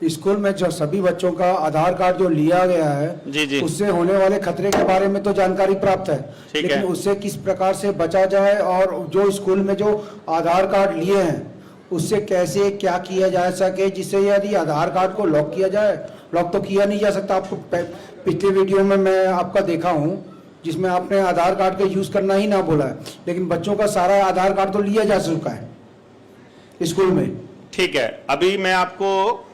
School में जो सभी बच्चों का आधार कार्ड जो लिया गया है जी जी उससे होने वाले खतरे के बारे में तो जानकारी प्राप्त है, ठीक लेकिन है। उससे किस प्रकार से बचा जाए और जो स्कूल में जो आधार कार्ड लिए हैं उससे कैसे क्या किया जा सके, जिससे यदि आधार कार्ड को लॉक किया जाए, लॉक तो किया नहीं जा सकता। आपको पिछले वीडियो में मैं आपका देखा हूँ जिसमें आपने आधार कार्ड का यूज करना ही ना बोला है, लेकिन बच्चों का सारा आधार कार्ड तो लिया जा चुका है स्कूल में। ठीक है, अभी मैं आपको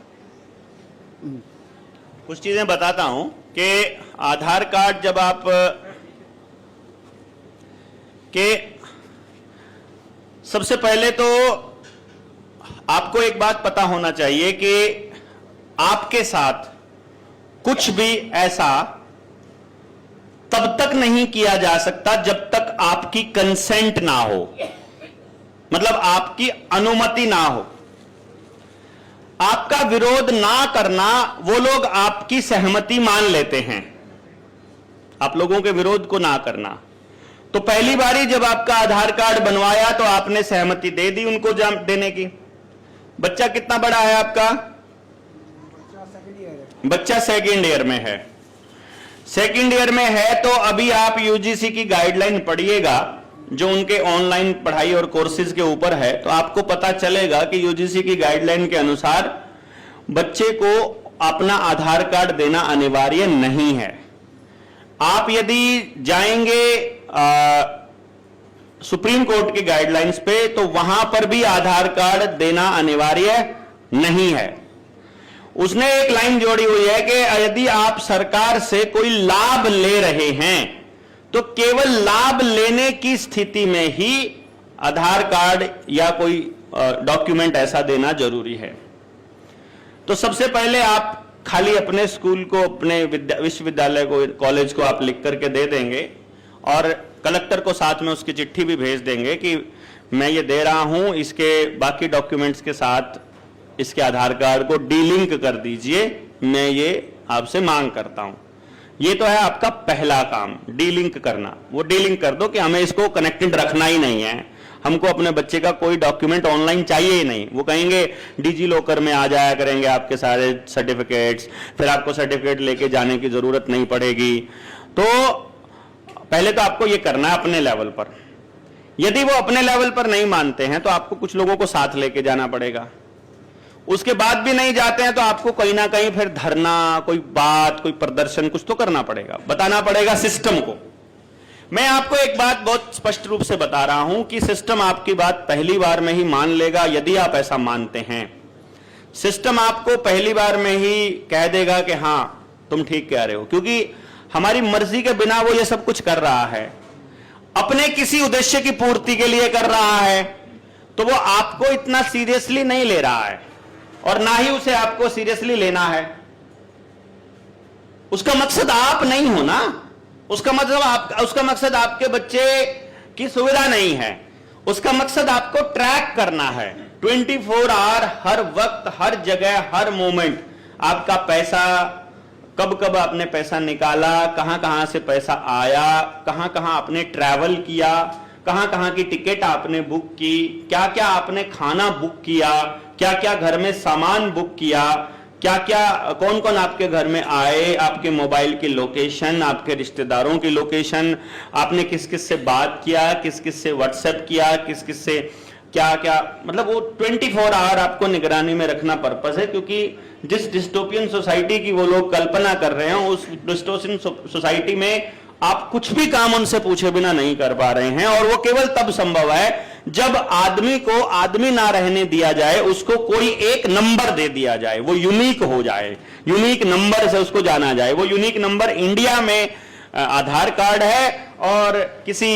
कुछ चीजें बताता हूं कि आधार कार्ड जब आप के सबसे पहले तो आपको एक बात पता होना चाहिए कि आपके साथ कुछ भी ऐसा तब तक नहीं किया जा सकता जब तक आपकी कंसेंट ना हो, मतलब आपकी अनुमति ना हो। आपका विरोध ना करना वो लोग आपकी सहमति मान लेते हैं, आप लोगों के विरोध को ना करना। तो पहली बारी जब आपका आधार कार्ड बनवाया तो आपने सहमति दे दी उनको देने की। बच्चा कितना बड़ा है आपका? बच्चा सेकेंड ईयर में है। सेकेंड ईयर में है तो अभी आप यूजीसी की गाइडलाइन पढ़िएगा जो उनके ऑनलाइन पढ़ाई और कोर्सेज के ऊपर है, तो आपको पता चलेगा कि यूजीसी की गाइडलाइन के अनुसार बच्चे को अपना आधार कार्ड देना अनिवार्य नहीं है। आप यदि जाएंगे सुप्रीम कोर्ट की गाइडलाइंस पे तो वहां पर भी आधार कार्ड देना अनिवार्य नहीं है। उसने एक लाइन जोड़ी हुई है कि यदि आप सरकार से कोई लाभ ले रहे हैं तो केवल लाभ लेने की स्थिति में ही आधार कार्ड या कोई डॉक्यूमेंट ऐसा देना जरूरी है। तो सबसे पहले आप खाली अपने स्कूल को, अपने विश्वविद्यालय को, कॉलेज को आप लिख करके दे देंगे और कलेक्टर को साथ में उसकी चिट्ठी भी भेज देंगे कि मैं ये दे रहा हूं, इसके बाकी डॉक्यूमेंट्स के साथ इसके आधार कार्ड को डीलिंक कर दीजिए, मैं ये आपसे मांग करता हूं। ये तो है आपका पहला काम, डीलिंक करना। वो डीलिंक कर दो कि हमें इसको कनेक्टेड रखना ही नहीं है, हमको अपने बच्चे का कोई डॉक्यूमेंट ऑनलाइन चाहिए ही नहीं। वो कहेंगे डिजी लॉकर में आ जाया करेंगे आपके सारे सर्टिफिकेट्स, फिर आपको सर्टिफिकेट लेके जाने की जरूरत नहीं पड़ेगी। तो पहले तो आपको ये करना है अपने लेवल पर। यदि वो अपने लेवल पर नहीं मानते हैं तो आपको कुछ लोगों को साथ लेके जाना पड़ेगा। उसके बाद भी नहीं जाते हैं तो आपको कहीं ना कहीं फिर धरना, कोई बात, कोई प्रदर्शन कुछ तो करना पड़ेगा, बताना पड़ेगा सिस्टम को। मैं आपको एक बात बहुत स्पष्ट रूप से बता रहा हूं कि सिस्टम आपकी बात पहली बार में ही मान लेगा यदि आप ऐसा मानते हैं। सिस्टम आपको पहली बार में ही कह देगा कि हां तुम ठीक कह रहे हो, क्योंकि हमारी मर्जी के बिना वो ये सब कुछ कर रहा है, अपने किसी उद्देश्य की पूर्ति के लिए कर रहा है। तो वो आपको इतना सीरियसली नहीं ले रहा है और ना ही उसे आपको सीरियसली लेना है। उसका मकसद आप नहीं हो ना, उसका मकसद आपके बच्चे की सुविधा नहीं है, उसका मकसद आपको ट्रैक करना है 24 आवर, हर वक्त, हर जगह, हर मोमेंट। आपका पैसा कब कब आपने पैसा निकाला, कहां कहां से पैसा आया, कहां कहां आपने ट्रैवल किया, कहां कहां की टिकट आपने बुक की, क्या क्या आपने खाना बुक किया, क्या क्या घर में सामान बुक किया, क्या क्या, कौन कौन आपके घर में आए, आपके मोबाइल की लोकेशन, आपके रिश्तेदारों की लोकेशन, आपने किस किस से बात किया, किस किस से व्हाट्सएप किया, किस किस से क्या क्या, मतलब वो 24 आवर आपको निगरानी में रखना पर्पस है। क्योंकि जिस डिस्टोपियन सोसाइटी की वो लोग कल्पना कर रहे हैं उस डिस्टोपियन सोसाइटी में आप कुछ भी काम उनसे पूछे बिना नहीं कर पा रहे हैं, और वो केवल तब संभव है जब आदमी को आदमी ना रहने दिया जाए, उसको कोई एक नंबर दे दिया जाए, वो यूनिक हो जाए, यूनिक नंबर से उसको जाना जाए। वो यूनिक नंबर इंडिया में आधार कार्ड है और किसी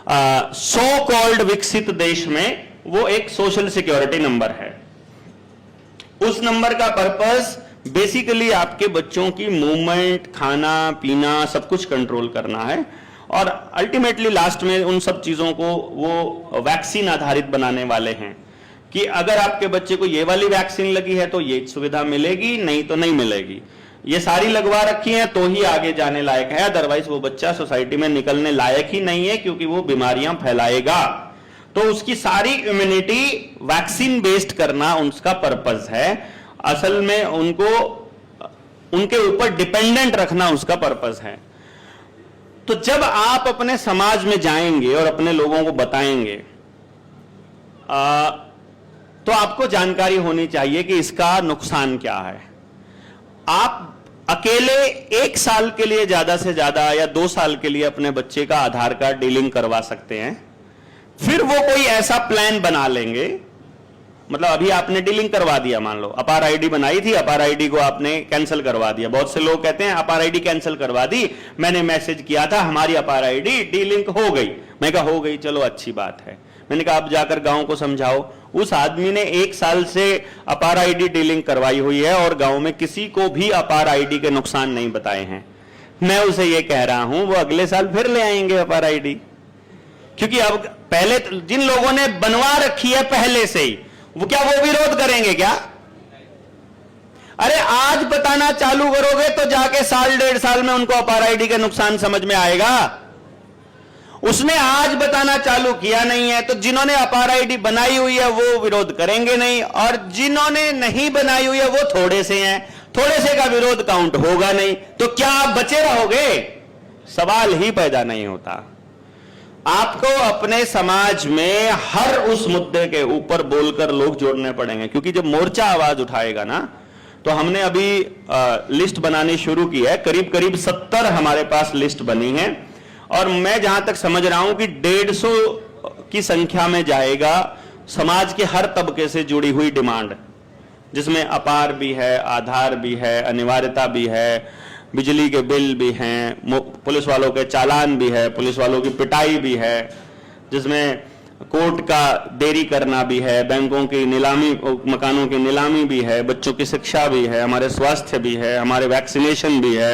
सो कॉल्ड विकसित देश में वो एक सोशल सिक्योरिटी नंबर है। उस नंबर का पर्पस बेसिकली आपके बच्चों की मूवमेंट, खाना पीना, सब कुछ कंट्रोल करना है, और अल्टीमेटली लास्ट में उन सब चीजों को वो वैक्सीन आधारित बनाने वाले हैं कि अगर आपके बच्चे को ये वाली वैक्सीन लगी है तो ये सुविधा मिलेगी, नहीं तो नहीं मिलेगी। ये सारी लगवा रखी है तो ही आगे जाने लायक है, अदरवाइज वो बच्चा सोसाइटी में निकलने लायक ही नहीं है, क्योंकि वो बीमारियां फैलाएगा। तो उसकी सारी इम्यूनिटी वैक्सीन बेस्ड करना उसका पर्पस है। असल में उनको उनके ऊपर डिपेंडेंट रखना उसका पर्पस है। तो जब आप अपने समाज में जाएंगे और अपने लोगों को बताएंगे तो आपको जानकारी होनी चाहिए कि इसका नुकसान क्या है। आप अकेले 1 साल के लिए ज्यादा से ज्यादा या 2 साल के लिए अपने बच्चे का आधार कार्ड डीलिंग करवा सकते हैं। फिर वो कोई ऐसा प्लान बना लेंगे, मतलब अभी आपने डीलिंग करवा दिया, मान लो अपार आईडी बनाई थी, अपार आईडी को आपने कैंसिल करवा दिया। बहुत से लोग कहते हैं अपार आईडी कैंसिल करवा दी, मैंने मैसेज किया था हमारी अपार आईडी डीलिंक हो गई। मैं कहा हो गई, चलो अच्छी बात है। मैंने कहा आप जाकर गांव को समझाओ। उस आदमी ने 1 साल से अपार आईडी डीलिंग करवाई हुई है और गांव में किसी को भी अपार आईडी के नुकसान नहीं बताए हैं। मैं उसे यह कह रहा हूं वो अगले साल फिर ले आएंगे अपार आईडी, क्योंकि अब पहले जिन लोगों ने बनवा रखी है पहले से ही, वो क्या वो विरोध करेंगे क्या? अरे आज बताना चालू करोगे तो जाके 1.5 साल में उनको अपार आईडी का नुकसान समझ में आएगा। उसने आज बताना चालू किया नहीं है, तो जिन्होंने अपार आईडी बनाई हुई है वो विरोध करेंगे नहीं, और जिन्होंने नहीं बनाई हुई है वो थोड़े से हैं, थोड़े से का विरोध काउंट होगा नहीं। तो क्या आप बचे रहोगे? सवाल ही पैदा नहीं होता। आपको अपने समाज में हर उस मुद्दे के ऊपर बोलकर लोग जोड़ने पड़ेंगे, क्योंकि जब मोर्चा आवाज उठाएगा ना, तो हमने अभी लिस्ट बनानी शुरू की है। करीब करीब 70 हमारे पास लिस्ट बनी है, और मैं जहां तक समझ रहा हूं कि 150 की संख्या में जाएगा समाज के हर तबके से जुड़ी हुई डिमांड, जिसमें अपार भी है, आधार भी है, अनिवार्यता भी है, बिजली के बिल भी हैं, पुलिस वालों के चालान भी है, पुलिस वालों की पिटाई भी है, जिसमें कोर्ट का देरी करना भी है, बैंकों की नीलामी, मकानों की नीलामी भी है, बच्चों की शिक्षा भी है, हमारे स्वास्थ्य भी है, हमारे वैक्सीनेशन भी है,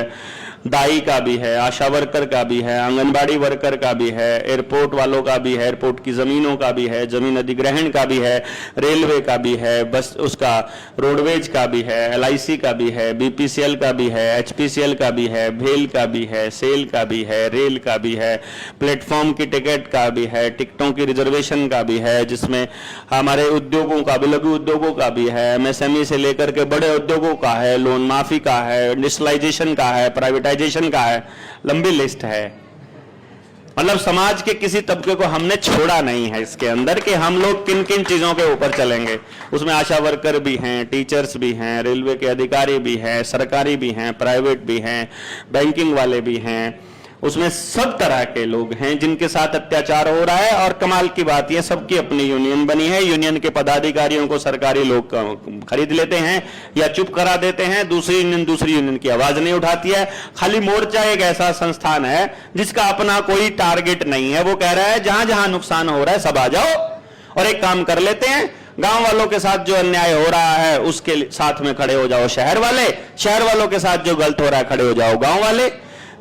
दाई का भी है, आशा वर्कर का भी है, आंगनबाड़ी वर्कर का भी है, एयरपोर्ट वालों का भी है, एयरपोर्ट की जमीनों का भी है, जमीन अधिग्रहण का भी है, रेलवे का भी है, बस उसका रोडवेज का भी है, LIC का भी है, BPCL का भी है, HPCL का भी है, भेल का भी है, सेल का भी है, रेल का भी है, प्लेटफॉर्म की टिकट का भी है, टिकटों की रिजर्वेशन का भी है, जिसमें हमारे उद्योगों का भी, लघु उद्योगों का भी है, MSME से लेकर के बड़े उद्योगों का है, लोन माफी का है, इंडस्ट्रियलाइजेशन का है, प्राइवेटाइजेशन का है, लंबी लिस्ट है। मतलब समाज के किसी तबके को हमने छोड़ा नहीं है इसके अंदर कि हम लोग किन किन चीजों के ऊपर चलेंगे। उसमें आशा वर्कर भी हैं, टीचर्स भी हैं, रेलवे के अधिकारी भी हैं, सरकारी भी हैं, प्राइवेट भी हैं, बैंकिंग वाले भी हैं, उसमें सब तरह के लोग हैं जिनके साथ अत्याचार हो रहा है। और कमाल की बात यह, सबकी अपनी यूनियन बनी है। यूनियन के पदाधिकारियों को सरकारी लोग खरीद लेते हैं या चुप करा देते हैं, दूसरी यूनियन की आवाज नहीं उठाती है। खाली मोर्चा एक ऐसा संस्थान है जिसका अपना कोई टारगेट नहीं है। वो कह रहा है जहां जहां नुकसान हो रहा है सब आ जाओ और एक काम कर लेते हैं, गांव वालों के साथ जो अन्याय हो रहा है उसके साथ में खड़े हो जाओ शहर वाले, शहर वालों के साथ जो गलत हो रहा है खड़े हो जाओ गांव वाले,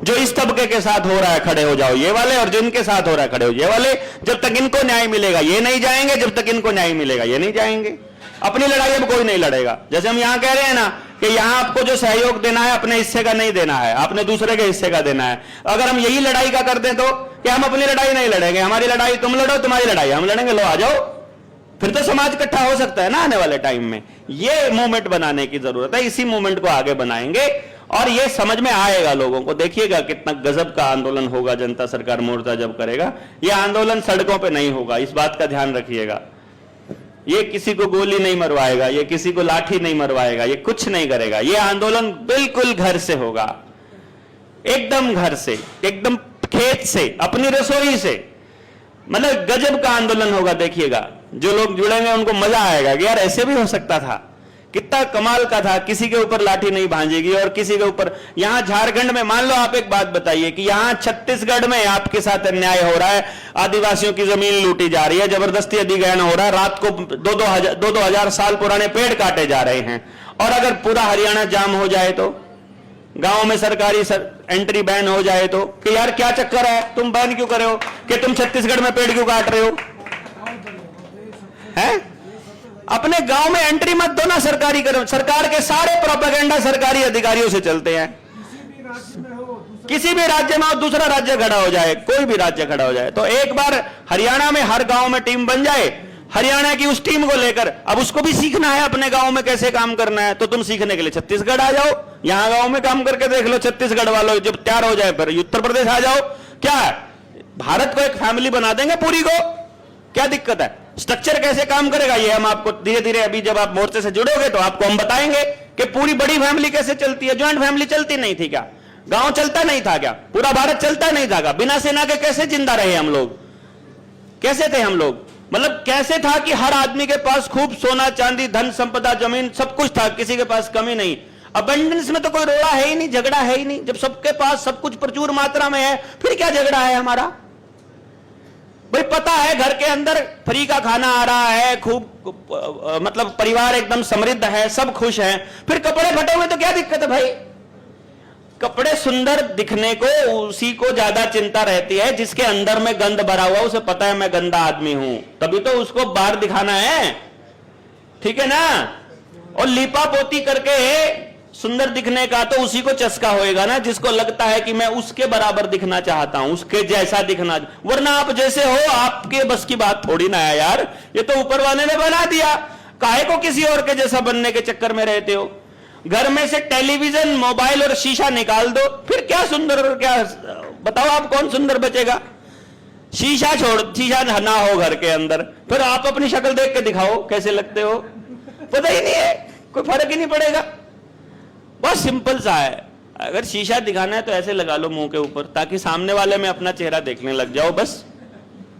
जो इस तबके के साथ हो रहा है खड़े हो जाओ ये वाले, और जिनके साथ हो रहा है खड़े हो ये वाले। जब तक इनको न्याय मिलेगा ये नहीं जाएंगे, जब तक इनको न्याय मिलेगा ये नहीं जाएंगे। अपनी लड़ाई अब कोई नहीं लड़ेगा। जैसे हम यहां कह रहे हैं ना कि यहां आपको जो सहयोग देना है अपने हिस्से का नहीं देना है, आपने दूसरे के हिस्से का देना है। अगर हम यही लड़ाई का कर दें तो कि हम अपनी लड़ाई नहीं लड़ेंगे, हमारी लड़ाई तुम लड़ो, तुम्हारी लड़ाई हम लड़ेंगे, लो आ जाओ, फिर तो समाज इकट्ठा हो सकता है ना आने वाले टाइम में। ये मूवमेंट बनाने की जरूरत है, इसी मूवमेंट को आगे बनाएंगे और ये समझ में आएगा लोगों को। देखिएगा कितना गजब का आंदोलन होगा जनता सरकार मोर्चा जब करेगा। ये आंदोलन सड़कों पे नहीं होगा, इस बात का ध्यान रखिएगा। ये किसी को गोली नहीं मरवाएगा, ये किसी को लाठी नहीं मरवाएगा, ये कुछ नहीं करेगा। ये आंदोलन बिल्कुल घर से होगा, एकदम घर से, एकदम खेत से, अपनी रसोई से। मतलब गजब का आंदोलन होगा। देखिएगा जो लोग जुड़ेंगे उनको मजा आएगा कि यार ऐसे भी हो सकता था, कितना कमाल का था। किसी के ऊपर लाठी नहीं भांजेगी और किसी के ऊपर। यहां झारखंड में मान लो, आप एक बात बताइए कि यहां छत्तीसगढ़ में आपके साथ अन्याय हो रहा है, आदिवासियों की जमीन लूटी जा रही है, जबरदस्ती अधिग्रहण हो रहा है, रात को 2-2 साल पुराने पेड़ काटे जा रहे हैं, और अगर पूरा हरियाणा जाम हो जाए तो, गांव में सरकारी एंट्री बैन हो जाए तो, कि यार क्या चक्कर है, तुम बैन क्यों कर रहे हो, कि तुम छत्तीसगढ़ में पेड़ क्यों काट रहे हो, हैं? अपने गांव में एंट्री मत दो ना सरकारी कर्म। सरकार के सारे प्रोपेगेंडा सरकारी अधिकारियों से चलते हैं। किसी भी राज्य में हो, दूसरा राज्य खड़ा हो जाए, कोई भी राज्य खड़ा हो जाए, तो एक बार हरियाणा में हर गांव में टीम बन जाए हरियाणा की उस टीम को लेकर। अब उसको भी सीखना है अपने गांव में कैसे काम करना है, तो तुम सीखने के लिए छत्तीसगढ़ आ जाओ, यहां गांव में काम करके देख लो। छत्तीसगढ़ वालों जब तैयार हो जाए फिर उत्तर प्रदेश आ जाओ। क्या है, भारत को एक फैमिली बना देंगे पूरी को, क्या दिक्कत है? स्ट्रक्चर कैसे काम करेगा ये हम आपको धीरे धीरे, अभी जब आप मोर्चे से जुड़ोगे तो आपको हम बताएंगे कि पूरी बड़ी फैमिली कैसे चलती है। ज्वाइंट फैमिली चलती नहीं थी क्या? गांव चलता नहीं था क्या? पूरा भारत चलता नहीं था क्या? बिना सेना के कैसे जिंदा रहे हम लोग? कैसे थे हम लोग? मतलब कैसे था कि हर आदमी के पास खूब सोना चांदी धन संपदा जमीन सब कुछ था, किसी के पास कमी नहीं। अबंडेंस में तो कोई रोड़ा है ही नहीं, झगड़ा है ही नहीं। जब सबके पास सब कुछ प्रचुर मात्रा में है फिर क्या झगड़ा है हमारा? भाई पता है घर के अंदर फ्री का खाना आ रहा है, खूब मतलब परिवार एकदम समृद्ध है, सब खुश हैं, फिर कपड़े फटे हुए तो क्या दिक्कत है भाई? कपड़े सुंदर दिखने को उसी को ज्यादा चिंता रहती है जिसके अंदर में गंद भरा हुआ, उसे पता है मैं गंदा आदमी हूं, तभी तो उसको बाहर दिखाना है, ठीक है ना? और लीपा पोती करके सुंदर दिखने का तो उसी को चस्का होएगा ना जिसको लगता है कि मैं उसके बराबर दिखना चाहता हूं, उसके जैसा दिखना। वरना आप जैसे हो आपके बस की बात थोड़ी ना है यार, ये तो ऊपर वाले ने बना दिया। काहे को किसी और के जैसा बनने के चक्कर में रहते हो? घर में से टेलीविजन मोबाइल और शीशा निकाल दो, फिर क्या सुंदर और क्या, बताओ आप कौन सुंदर बचेगा? शीशा छोड़, शीशा ना हो घर के अंदर, फिर आप अपनी शक्ल देख के दिखाओ कैसे लगते हो, पता ही नहीं है, कोई फर्क ही नहीं पड़ेगा। बहुत सिंपल सा है, अगर शीशा दिखाना है तो ऐसे लगा लो मुंह के ऊपर, ताकि सामने वाले में अपना चेहरा देखने लग जाओ, बस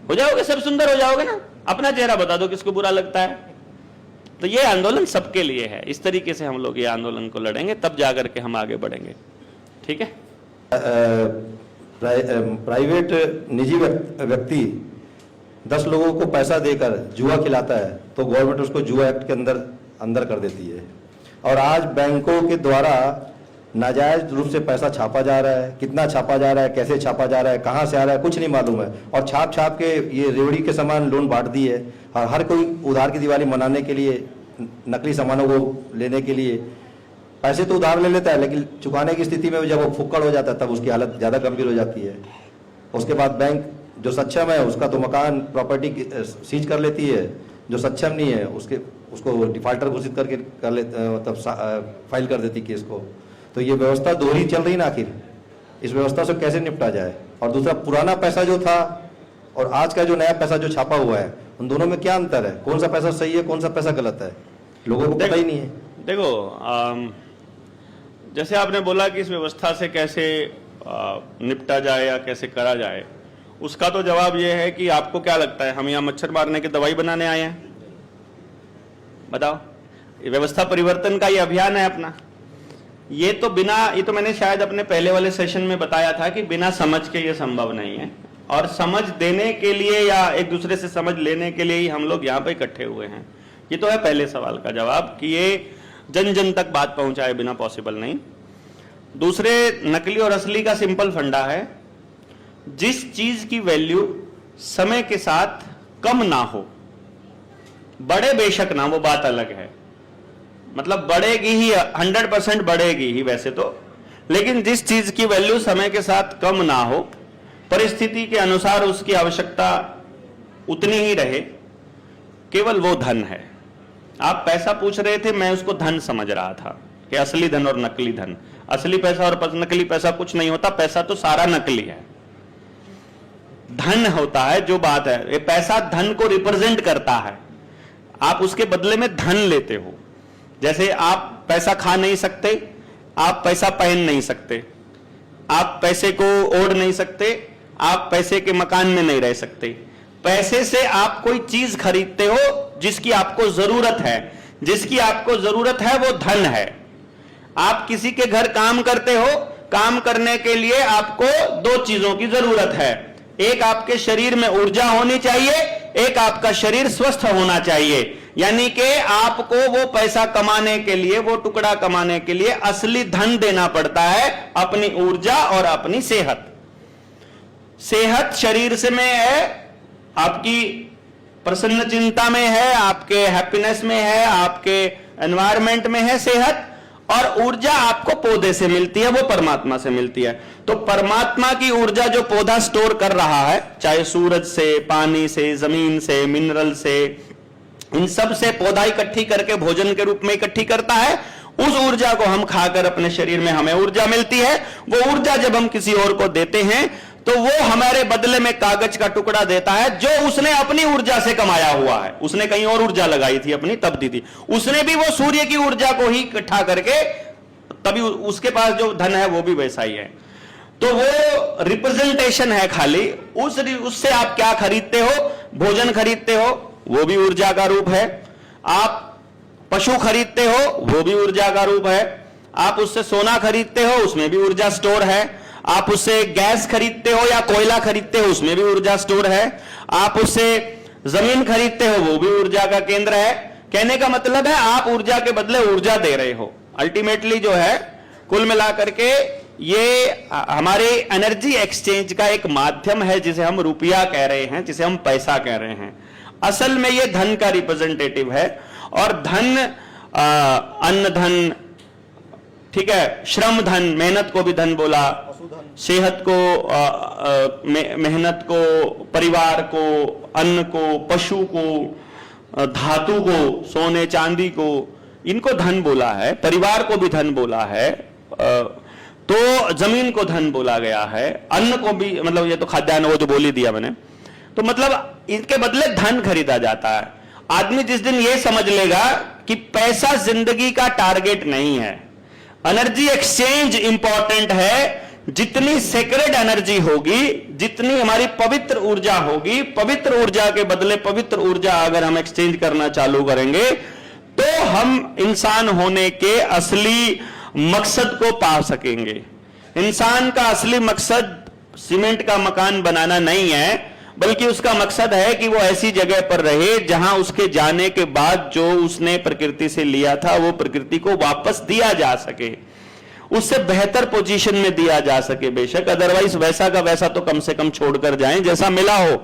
हो जाओगे, सब सुंदर हो जाओगे ना। अपना चेहरा बता दो किसको बुरा लगता है। तो ये आंदोलन सबके लिए है, इस तरीके से हम लोग ये आंदोलन को लड़ेंगे, तब जाकर के हम आगे बढ़ेंगे, ठीक है? प्राइवेट निजी व्यक्ति 10 लोगों को पैसा देकर जुआ खिलाता है तो गवर्नमेंट उसको जुआ एक्ट के अंदर कर देती है। और आज बैंकों के द्वारा नाजायज रूप से पैसा छापा जा रहा है, कितना छापा जा रहा है, कैसे छापा जा रहा है, कहाँ से आ रहा है, कुछ नहीं मालूम है। और छाप छाप के ये रेवड़ी के समान लोन बांट दी है। और हर कोई उधार की दिवाली मनाने के लिए, नकली सामानों को लेने के लिए पैसे तो उधार ले लेता है, लेकिन चुकाने की स्थिति में जब वो फुक्कड़ हो जाता है तब उसकी हालत ज़्यादा गंभीर हो जाती है। उसके बाद बैंक जो सक्षम है उसका तो मकान प्रॉपर्टी सीज कर लेती है, जो सक्षम नहीं है उसको डिफाल्टर घोषित करके मतलब फाइल कर देती केस को। तो ये व्यवस्था दोहरी चल रही ना, आखिर इस व्यवस्था से कैसे निपटा जाए? और दूसरा, पुराना पैसा जो था और आज का जो नया पैसा जो छापा हुआ है, उन दोनों में क्या अंतर है? कौन सा पैसा सही है, कौन सा पैसा गलत है, लोगों को पता ही नहीं है। देखो, जैसे आपने बोला कि इस व्यवस्था से कैसे निपटा जाए या कैसे करा जाए, उसका तो जवाब यह है कि आपको क्या लगता है हम यहाँ मच्छर मारने की दवाई बनाने आए हैं? बताओ, ये व्यवस्था परिवर्तन का ये अभियान है अपना। ये तो मैंने शायद अपने पहले वाले सेशन में बताया था कि बिना समझ के ये संभव नहीं है, और समझ देने के लिए या एक दूसरे से समझ लेने के लिए ही हम लोग यहाँ पे इकट्ठे हुए हैं। ये तो है पहले सवाल का जवाब कि ये जन जन तक बात पहुंचाए बिना पॉसिबल नहीं। दूसरे, नकली और असली का सिंपल फंडा है, जिस चीज की वैल्यू समय के साथ कम ना हो, बढ़े बेशक ना, वो बात अलग है, मतलब बढ़ेगी ही, 100% बढ़ेगी ही वैसे तो, लेकिन जिस चीज की वैल्यू समय के साथ कम ना हो, परिस्थिति के अनुसार उसकी आवश्यकता उतनी ही रहे, केवल वो धन है। आप पैसा पूछ रहे थे, मैं उसको धन समझ रहा था कि असली धन और नकली धन। असली पैसा और नकली पैसा कुछ नहीं होता, पैसा तो सारा नकली है, धन होता है जो बात है। ये पैसा धन को रिप्रेजेंट करता है, आप उसके बदले में धन लेते हो। जैसे आप पैसा खा नहीं सकते, आप पैसा पहन नहीं सकते, आप पैसे को ओढ़ नहीं सकते, आप पैसे के मकान में नहीं रह सकते। पैसे से आप कोई चीज खरीदते हो जिसकी आपको जरूरत है, जिसकी आपको जरूरत है वो धन है। आप किसी के घर काम करते हो, काम करने के लिए आपको 2 चीजों की जरूरत है, एक आपके शरीर में ऊर्जा होनी चाहिए, एक आपका शरीर स्वस्थ होना चाहिए। यानी कि आपको वो पैसा कमाने के लिए, वो टुकड़ा कमाने के लिए असली धन देना पड़ता है, अपनी ऊर्जा और अपनी सेहत। सेहत शरीर से में है, आपकी प्रसन्न चिंता में है, आपके हैप्पीनेस में है, आपके एनवायरमेंट में है सेहत, और ऊर्जा आपको पौधे से मिलती है, वो परमात्मा से मिलती है। तो परमात्मा की ऊर्जा जो पौधा स्टोर कर रहा है, चाहे सूरज से, पानी से, जमीन से, मिनरल से, इन सब से पौधा इकट्ठी करके भोजन के रूप में इकट्ठी करता है। उस ऊर्जा को हम खाकर अपने शरीर में हमें ऊर्जा मिलती है। वो ऊर्जा जब हम किसी और को देते हैं तो वो हमारे बदले में कागज का टुकड़ा देता है जो उसने अपनी ऊर्जा से कमाया हुआ है। उसने कहीं और ऊर्जा लगाई थी अपनी, तब दी थी। उसने भी वो सूर्य की ऊर्जा को ही इकट्ठा करके, तभी उसके पास जो धन है वो भी वैसा ही है। तो वो रिप्रेजेंटेशन है खाली। उससे आप क्या खरीदते हो? भोजन खरीदते हो, वो भी ऊर्जा का रूप है। आप पशु खरीदते हो, वो भी ऊर्जा का रूप है। आप उससे सोना खरीदते हो, उसमें भी ऊर्जा स्टोर है। आप उससे गैस खरीदते हो या कोयला खरीदते हो, उसमें भी ऊर्जा स्टोर है। आप उससे जमीन खरीदते हो, वो भी ऊर्जा का केंद्र है। कहने का मतलब है आप ऊर्जा के बदले ऊर्जा दे रहे हो। अल्टीमेटली जो है, कुल मिलाकर के ये हमारे एनर्जी एक्सचेंज का एक माध्यम है जिसे हम रुपया कह रहे हैं, जिसे हम पैसा कह रहे हैं। असल में ये धन का रिप्रेजेंटेटिव है। और धन, अन्न धन, ठीक है, श्रम धन, मेहनत को भी धन बोला, सेहत को, मेहनत को, परिवार को, अन्न को, पशु को, धातु को, सोने चांदी को, इनको धन बोला है। परिवार को भी धन बोला है। तो जमीन को धन बोला गया है। अन्न को भी, मतलब ये तो खाद्यान्न वो जो बोल ही दिया मैंने। तो मतलब इनके बदले धन खरीदा जाता है। आदमी जिस दिन ये समझ लेगा कि पैसा जिंदगी का टारगेट नहीं है, एनर्जी एक्सचेंज इंपॉर्टेंट है। जितनी सेक्रेड एनर्जी होगी, जितनी हमारी पवित्र ऊर्जा होगी, पवित्र ऊर्जा के बदले पवित्र ऊर्जा अगर हम एक्सचेंज करना चालू करेंगे तो हम इंसान होने के असली मकसद को पा सकेंगे। इंसान का असली मकसद सीमेंट का मकान बनाना नहीं है, बल्कि उसका मकसद है कि वो ऐसी जगह पर रहे जहां उसके जाने के बाद जो उसने प्रकृति से लिया था वो प्रकृति को वापस दिया जा सके, उससे बेहतर पोजीशन में दिया जा सके। बेशक अदरवाइज वैसा का वैसा तो कम से कम छोड़कर जाएं जैसा मिला हो।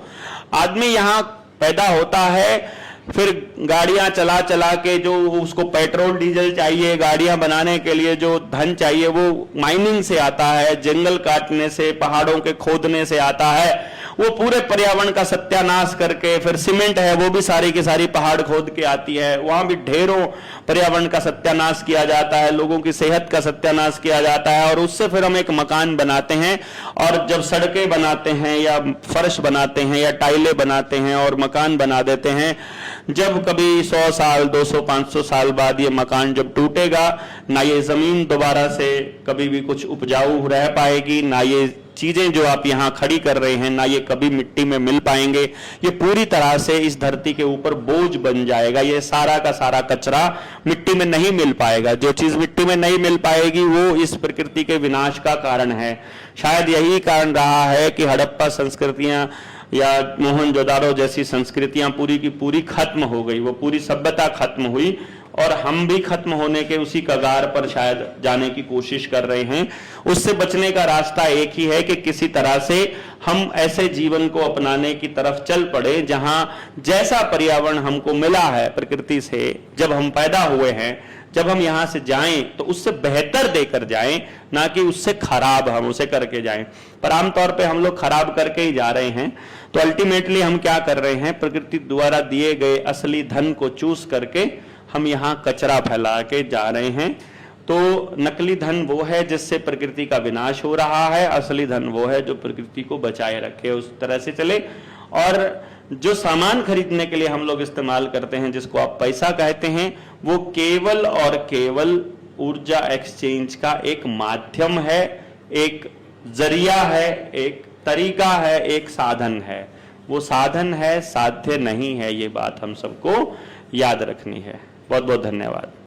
आदमी यहां पैदा होता है, फिर गाड़ियां चला चला के जो उसको पेट्रोल डीजल चाहिए, गाड़ियां बनाने के लिए जो धन चाहिए वो माइनिंग से आता है, जंगल काटने से, पहाड़ों के खोदने से आता है। वो पूरे पर्यावरण का सत्यानाश करके, फिर सीमेंट है वो भी सारी की सारी पहाड़ खोद के आती है। वहां भी ढेरों पर्यावरण का सत्यानाश किया जाता है, लोगों की सेहत का सत्यानाश किया जाता है। और उससे फिर हम एक मकान बनाते हैं। और जब सड़कें बनाते हैं या फर्श बनाते हैं या टाइलें बनाते हैं और मकान बना देते हैं, जब कभी 100 साल 200 500 साल बाद ये मकान जब टूटेगा, ना ये जमीन दोबारा से कभी भी कुछ उपजाऊ रह पाएगी, ना ये चीजें जो आप यहां खड़ी कर रहे हैं, ना ये कभी मिट्टी में मिल पाएंगे। ये पूरी तरह से इस धरती के ऊपर बोझ बन जाएगा। ये सारा का सारा कचरा मिट्टी में नहीं मिल पाएगा। जो चीज मिट्टी में नहीं मिल पाएगी वो इस प्रकृति के विनाश का कारण है। शायद यही कारण रहा है कि हड़प्पा संस्कृतियां या मोहनजोदाड़ो जैसी संस्कृतियां पूरी की पूरी खत्म हो गई। वो पूरी सभ्यता खत्म हुई और हम भी खत्म होने के उसी कगार पर शायद जाने की कोशिश कर रहे हैं। उससे बचने का रास्ता एक ही है कि किसी तरह से हम ऐसे जीवन को अपनाने की तरफ चल पड़े जहां जैसा पर्यावरण हमको मिला है प्रकृति से, जब हम पैदा हुए हैं, जब हम यहां से जाएं तो उससे बेहतर देकर जाएं, ना कि उससे खराब हम उसे करके जाएं। पर आमतौर पे हम लोग खराब करके ही जा रहे हैं। तो अल्टीमेटली हम क्या कर रहे हैं? प्रकृति द्वारा दिए गए असली धन को चूस करके हम यहां कचरा फैला के जा रहे हैं। तो नकली धन वो है जिससे प्रकृति का विनाश हो रहा है, असली धन वो है जो प्रकृति को बचाए रखे, उस तरह से चले। और जो सामान खरीदने के लिए हम लोग इस्तेमाल करते हैं, जिसको आप पैसा कहते हैं, वो केवल और केवल ऊर्जा एक्सचेंज का एक माध्यम है, एक जरिया है, एक तरीका है, एक साधन है। वो साधन है, साध्य नहीं है। ये बात हम सबको याद रखनी है। बहुत बहुत धन्यवाद।